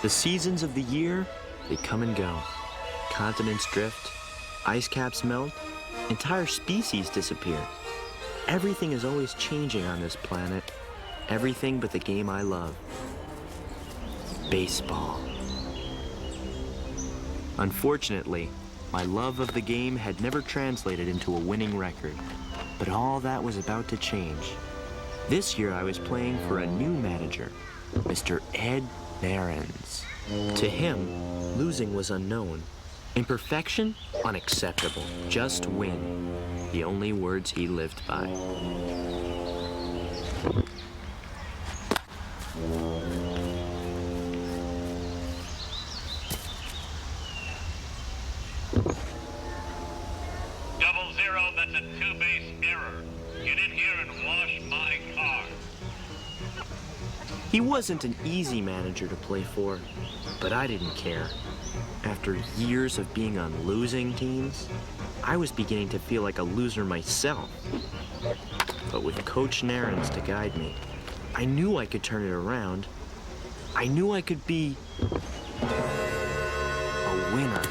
The seasons of the year, they come and go. Continents drift, ice caps melt, entire species disappear. Everything is always changing on this planet. Everything but the game I love. Baseball. Unfortunately, my love of the game had never translated into a winning record. But all that was about to change. This year I was playing for a new manager, Mr. Ed Behrens. To him, losing was unknown. Imperfection? Unacceptable. Just win. The only words he lived by. That's a two-base error. Get in here and wash my car. He wasn't an easy manager to play for, but I didn't care. After years of being on losing teams, I was beginning to feel like a loser myself. But with Coach Narens to guide me, I knew I could turn it around. I knew I could be a winner.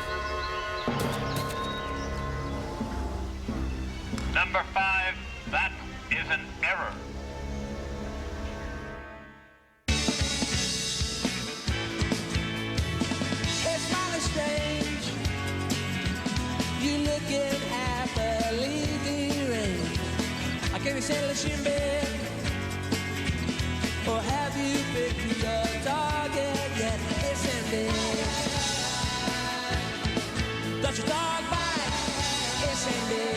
Number 5, that is an error. It's mighty strange. You looking at the leading range. I can't settle a shin bed. Or have you picked your target yet? It's ending. Don't your dog bite? It's ending.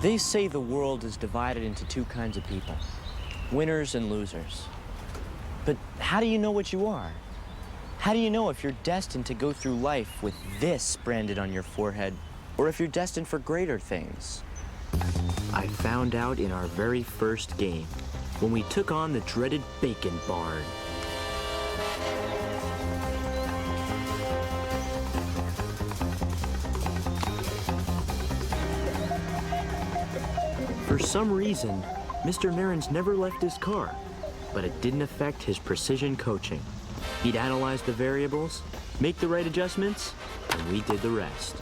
They say the world is divided into two kinds of people, winners and losers. But how do you know what you are? How do you know if you're destined to go through life with this branded on your forehead, or if you're destined for greater things? I found out in our very first game, when we took on the dreaded Bacon Barn. For some reason, Mr. Narens never left his car, but it didn't affect his precision coaching. He'd analyze the variables, make the right adjustments, and we did the rest.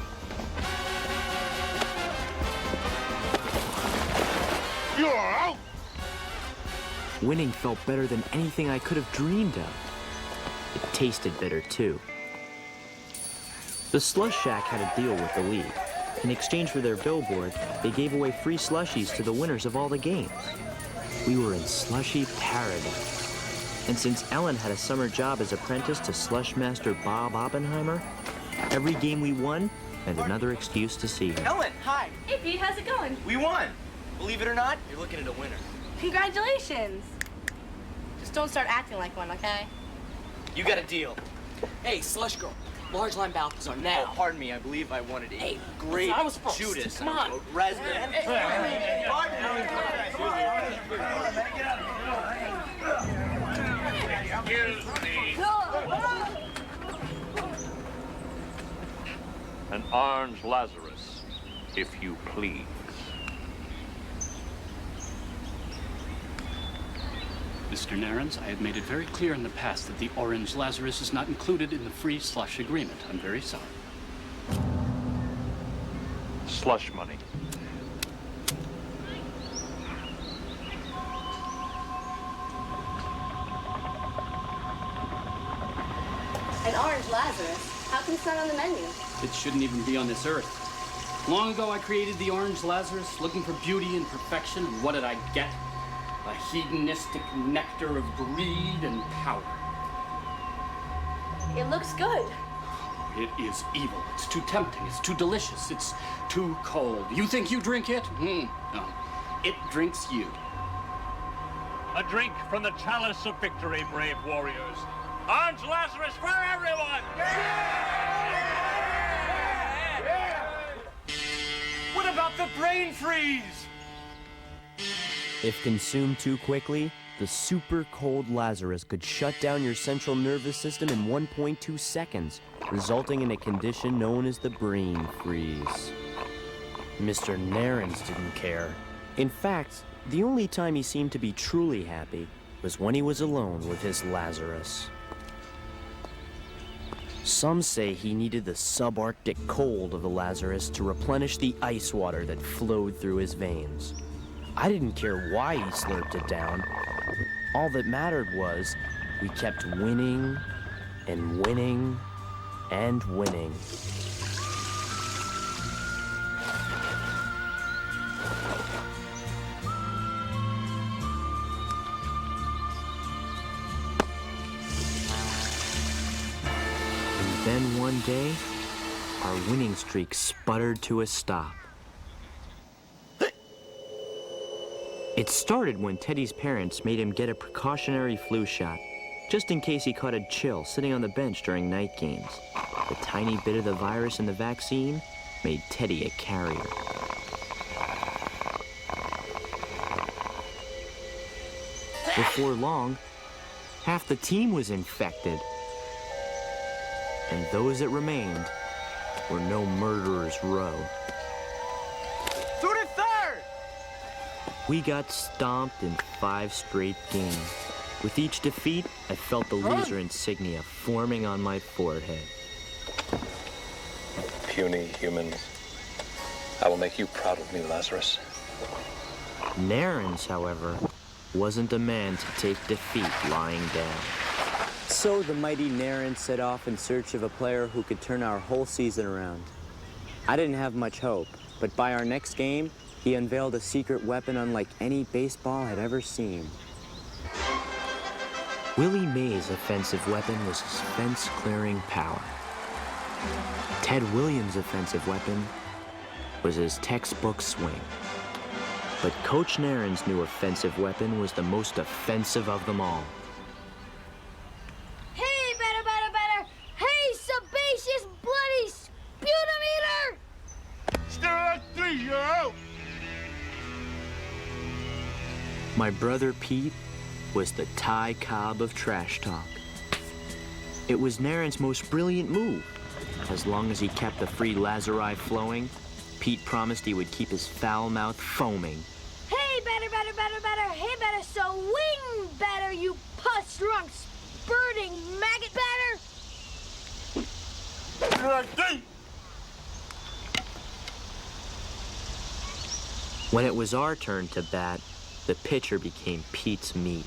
You're out! Winning felt better than anything I could have dreamed of. It tasted bitter, too. The Slush Shack had a deal with the league. In exchange for their billboard, they gave away free slushies to the winners of all the games. We were in slushy paradise. And since Ellen had a summer job as apprentice to slush master Bob Oppenheimer, every game we won meant another excuse to see her. Ellen, hi. Hey, Pete, how's it going? We won. Believe it or not, you're looking at a winner. Congratulations. Just don't start acting like one, okay? You got a deal. Hey, Slush Girl, large line Balthazar now. Oh, pardon me, I believe I wanted a great I was supposed to. Judas. Come on. Raspberry. Excuse me. An orange Lazarus, if you please. Mr. Narens, I have made it very clear in the past that the Orange Lazarus is not included in the free slush agreement. I'm very sorry. Slush money. An orange Lazarus? How come it's not on the menu? It shouldn't even be on this earth. Long ago, I created the Orange Lazarus, looking for beauty and perfection, and what did I get? A hedonistic nectar of greed and power. It looks good. It is evil. It's too tempting. It's too delicious. It's too cold. You think you drink it? No. It drinks you. A drink from the chalice of victory, brave warriors. Orange Lazarus for everyone! What about the brain freeze? If consumed too quickly, the super cold Lazarus could shut down your central nervous system in 1.2 seconds, resulting in a condition known as the brain freeze. Mr. Narens didn't care. In fact, the only time he seemed to be truly happy was when he was alone with his Lazarus. Some say he needed the subarctic cold of the Lazarus to replenish the ice water that flowed through his veins. I didn't care why he slurped it down. All that mattered was we kept winning and winning and winning. And then one day, our winning streak sputtered to a stop. It started when Teddy's parents made him get a precautionary flu shot, just in case he caught a chill sitting on the bench during night games. The tiny bit of the virus in the vaccine made Teddy a carrier. Before long, half the team was infected. And those that remained were no murderer's row. Through to third! We got stomped in 5 straight games. With each defeat, I felt the loser insignia forming on my forehead. Puny humans. I will make you proud of me, Lazarus. Narens, however, wasn't a man to take defeat lying down. So the mighty Narens set off in search of a player who could turn our whole season around. I didn't have much hope, but by our next game, he unveiled a secret weapon unlike any baseball had ever seen. Willie Mays' offensive weapon was his fence-clearing power. Ted Williams' offensive weapon was his textbook swing. But Coach Narens' new offensive weapon was the most offensive of them all. Hey, better! Hey, sebaceous bloody sputum eater! Still at 3, you're out! My brother Pete was the Ty Cobb of trash talk. It was Narens' most brilliant move. As long as he kept the free Lazari flowing, Pete promised he would keep his foul mouth foaming. Hey, better! Hey, better, so wing better, you pus-drunk, spurting maggot better! Still at 3! When it was our turn to bat, the pitcher became Pete's meat.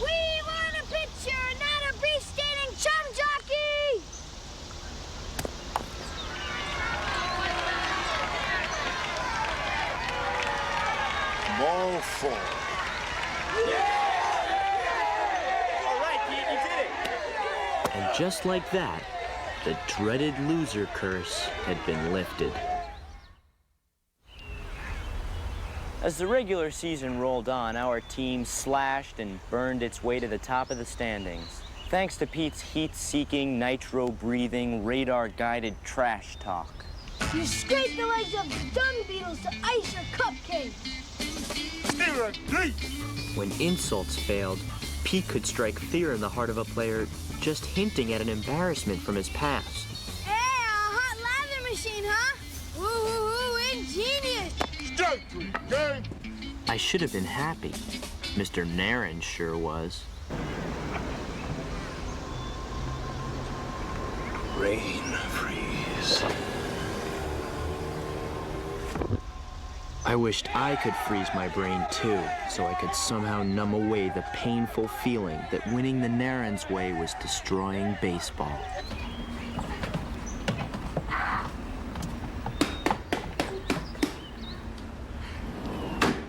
We want a pitcher, not a beef-staining chum jockey! Ball 4. All right, Pete, you did it! And just like that, the dreaded loser curse had been lifted. As the regular season rolled on, our team slashed and burned its way to the top of the standings. Thanks to Pete's heat-seeking, nitro-breathing, radar-guided trash talk. You scrape the legs of dung beetles to ice your cupcake! Still at 3! When insults failed, Pete could strike fear in the heart of a player just hinting at an embarrassment from his past. Hey, a hot lather machine, huh? Woo, ingenious! Strike 3, gang! I should have been happy. Mr. Narens sure was. Rain freeze. I wished I could freeze my brain too, so I could somehow numb away the painful feeling that winning the Narens way was destroying baseball.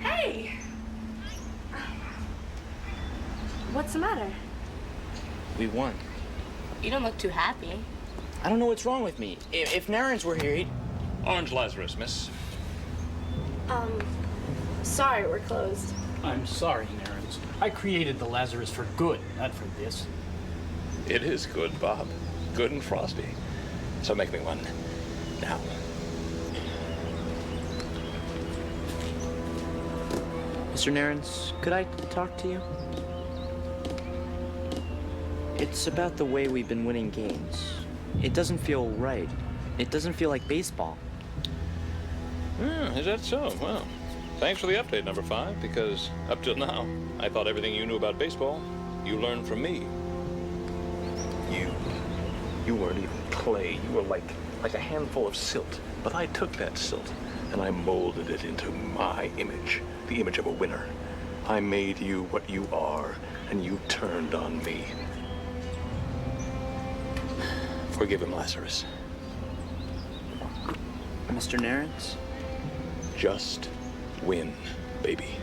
Hey! What's the matter? We won. You don't look too happy. I don't know what's wrong with me. If Narens were here, he'd... Orange Lazarus, miss. Sorry, we're closed. I'm sorry, Narens. I created the Lazarus for good, not for this. It is good, Bob. Good and frosty. So make me one now. Mr. Narens, could I talk to you? It's about the way we've been winning games. It doesn't feel right. It doesn't feel like baseball. Is that so? Well, thanks for the update, number 5, because up till now, I thought everything you knew about baseball, you learned from me. You weren't even clay. You were like a handful of silt. But I took that silt and I molded it into my image, the image of a winner. I made you what you are, and you turned on me. Forgive him, Lazarus. Mr. Narens? Just win, baby.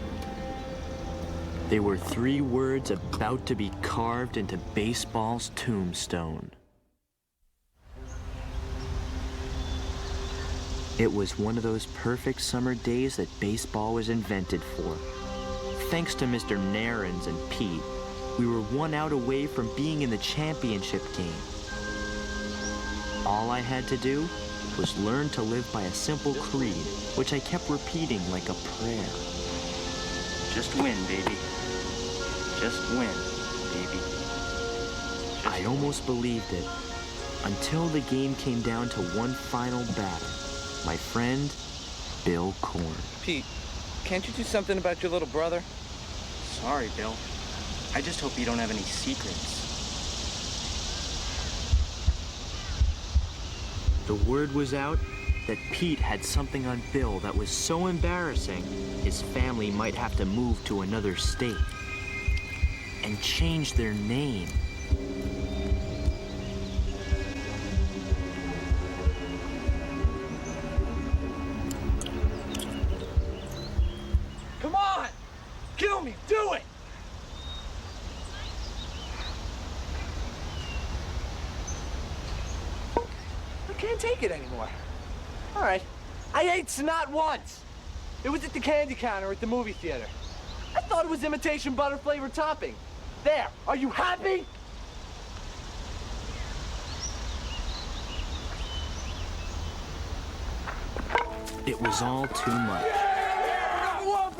They were 3 words about to be carved into baseball's tombstone. It was one of those perfect summer days that baseball was invented for. Thanks to Mr. Narens and Pete, we were 1 out away from being in the championship game. All I had to do was learn to live by a simple creed, which I kept repeating like a prayer. Just win, baby. Just win, baby. I almost believed it, until the game came down to one final batter. My friend, Bill Korn. Pete, can't you do something about your little brother? Sorry, Bill. I just hope you don't have any secrets. The word was out that Pete had something on Bill that was so embarrassing, his family might have to move to another state and change their name. Come on! Kill me! Do it! I can't take it anymore. All right. I ate snot once. It was at the candy counter at the movie theater. I thought it was imitation butter flavored topping. There. Are you happy? It was all too much.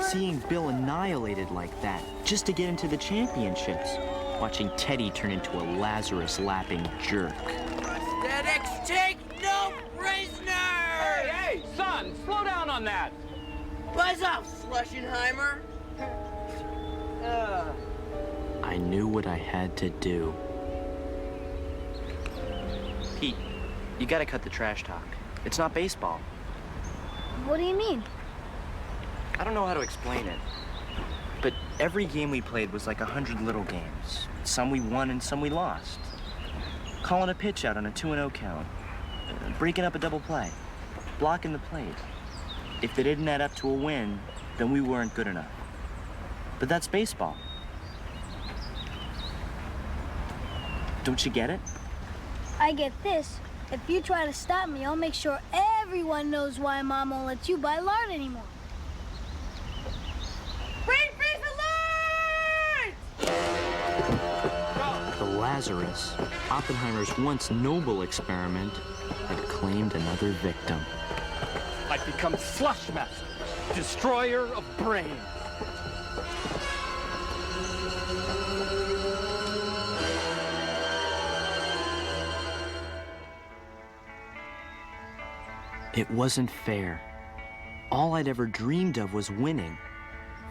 Seeing Bill annihilated like that, just to get into the championships. Watching Teddy turn into a Lazarus-lapping jerk. Aesthetics take no prisoners! Hey, son, slow down on that. Buzz off, Schlussenheimer! I knew what I had to do. Pete, you gotta cut the trash talk. It's not baseball. What do you mean? I don't know how to explain it. But every game we played was like 100 little games. Some we won and some we lost. Calling a pitch out on a 2-0 count. Breaking up a double play. Blocking the plate. If they didn't add up to a win, then we weren't good enough. But that's baseball. Don't you get it? I get this. If you try to stop me, I'll make sure everyone knows why Mom won't let you buy lard anymore. The Lazarus, Oppenheimer's once noble experiment, had claimed another victim. I've become Slushmaster, destroyer of brains. It wasn't fair. All I'd ever dreamed of was winning.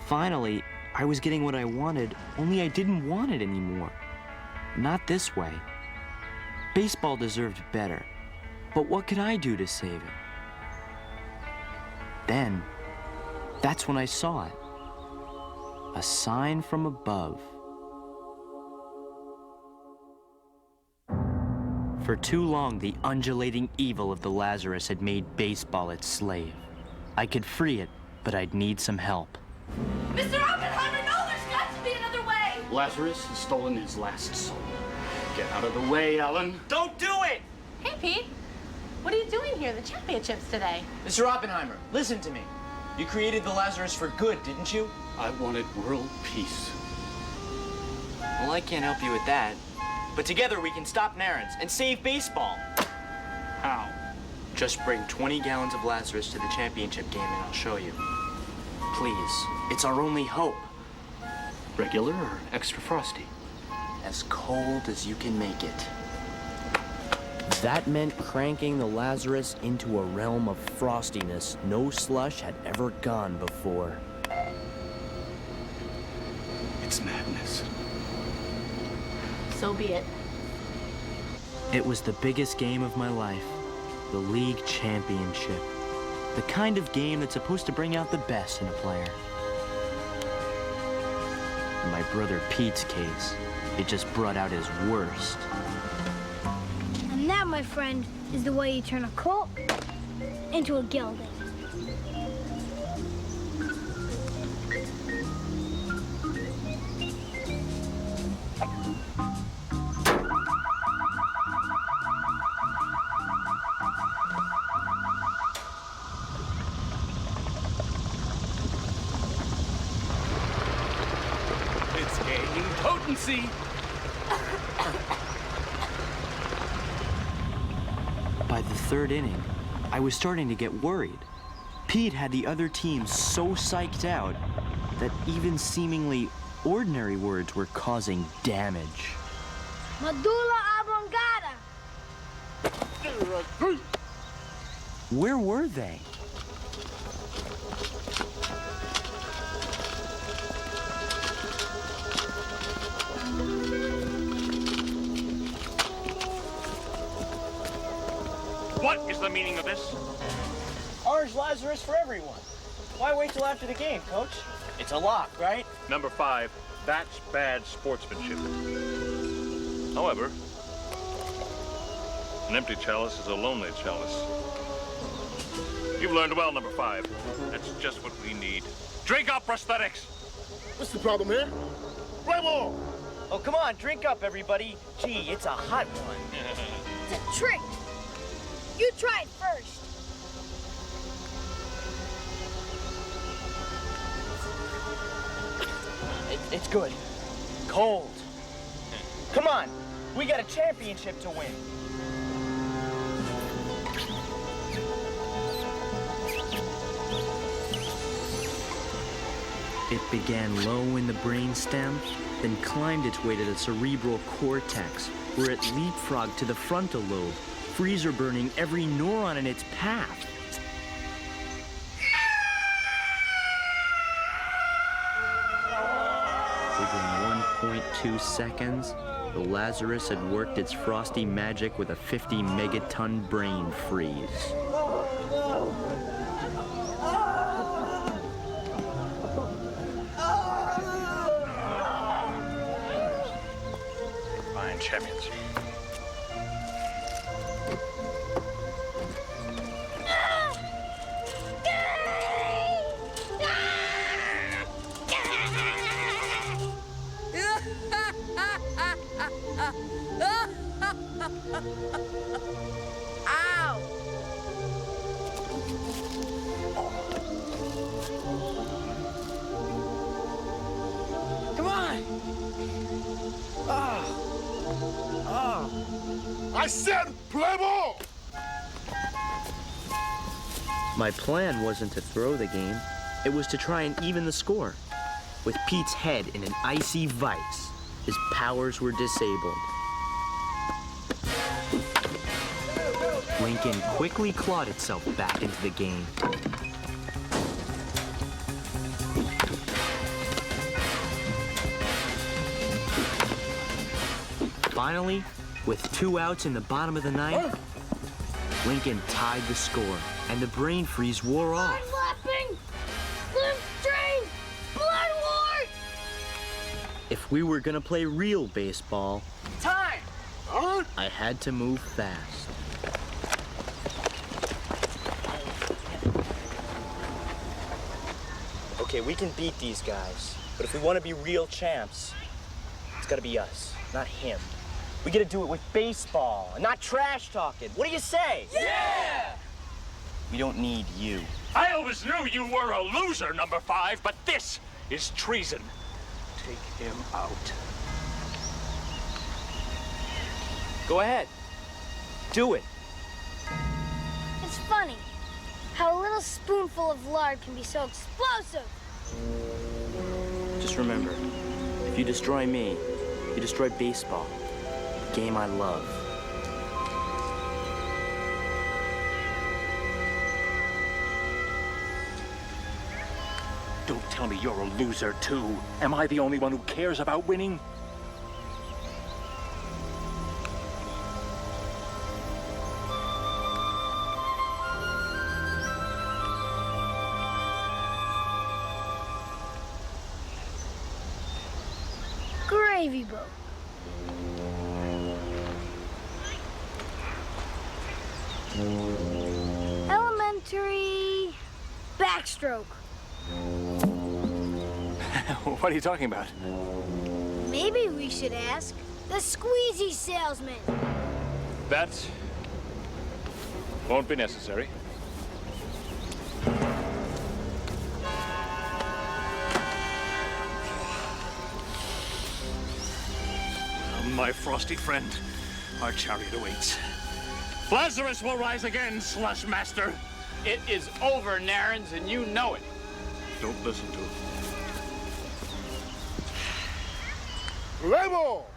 Finally, I was getting what I wanted, only I didn't want it anymore. Not this way. Baseball deserved better, but what could I do to save it? Then, that's when I saw it. A sign from above. For too long, the undulating evil of the Lazarus had made baseball its slave. I could free it, but I'd need some help. Mr. Oppenheimer, no, there's got to be another way! Lazarus has stolen his last soul. Get out of the way, Ellen. Don't do it! Hey, Pete. What are you doing here? The championships today. Mr. Oppenheimer, listen to me. You created the Lazarus for good, didn't you? I wanted world peace. Well, I can't help you with that. But together we can stop Narens and save baseball. How? Just bring 20 gallons of Lazarus to the championship game and I'll show you. Please, it's our only hope. Regular or extra frosty? As cold as you can make it. That meant cranking the Lazarus into a realm of frostiness no slush had ever gone before. It's madness. So be it. It was the biggest game of my life, the league championship. The kind of game that's supposed to bring out the best in a player. In my brother Pete's case, it just brought out his worst. And that, my friend, is the way you turn a colt into a gelding. It's gaining potency. By the third inning, I was starting to get worried. Pete had the other team so psyched out that even seemingly ordinary words were causing damage. Medulla oblongata. Where were they? What is the meaning of this? Orange Lazarus for everyone. Why wait till after the game, Coach? It's a lock, right? Number 5, that's bad sportsmanship. However, an empty chalice is a lonely chalice. You've learned well, number 5. That's just what we need. Drink up, prosthetics! What's the problem here? Play ball! Oh, come on, drink up, everybody. Gee, it's a hot one. It's a trick. You try it first. It's good. Cold. Come on, we got a championship to win. It began low in the brainstem, then climbed its way to the cerebral cortex, where it leapfrogged to the frontal lobe, freezer burning every neuron in its path. Within 1.2 seconds, the Lazarus had worked its frosty magic with a 50 megaton brain freeze. Fine champions. Ow! Come on! I said play ball! My plan wasn't to throw the game, it was to try and even the score. With Pete's head in an icy vice, his powers were disabled. Lincoln quickly clawed itself back into the game. Finally, with 2 outs in the bottom of the ninth, Lincoln tied the score, and the brain freeze wore off. Lapping, lymph drain, blood wart. If we were gonna play real baseball, Time! I had to move fast. Okay, we can beat these guys, but if we want to be real champs, it's gotta be us, not him. We gotta do it with baseball, and not trash talking. What do you say? Yeah! We don't need you. I always knew you were a loser, number 5, but this is treason. Take him out. Go ahead. Do it. It's funny how a little spoonful of lard can be so explosive. Just remember, if you destroy me, you destroy baseball, the game I love. Don't tell me you're a loser, too. Am I the only one who cares about winning? Gravy boat. Elementary backstroke. What are you talking about? Maybe we should ask the squeezy salesman. That won't be necessary. My frosty friend, our chariot awaits. Lazarus will rise again, Slush Master. It is over, Narens, and you know it. Don't listen to him. Play ball!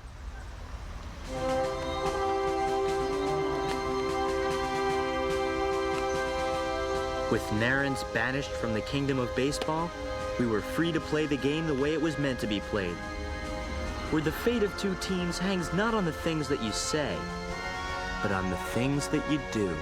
With Narens banished from the kingdom of baseball, we were free to play the game the way it was meant to be played. Where the fate of two teams hangs not on the things that you say, but on the things that you do.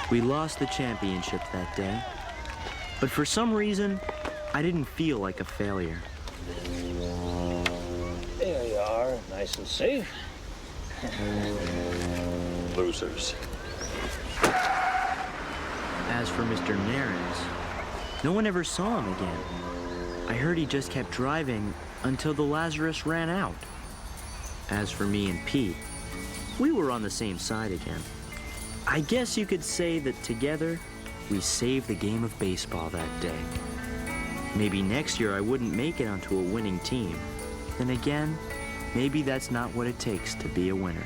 We lost the championship that day, but for some reason, I didn't feel like a failure. There you are, nice and safe. Losers. As for Mr. Narens, no one ever saw him again. I heard he just kept driving until the Lazarus ran out. As for me and Pete, we were on the same side again. I guess you could say that together, we saved the game of baseball that day. Maybe next year I wouldn't make it onto a winning team. Then again, maybe that's not what it takes to be a winner.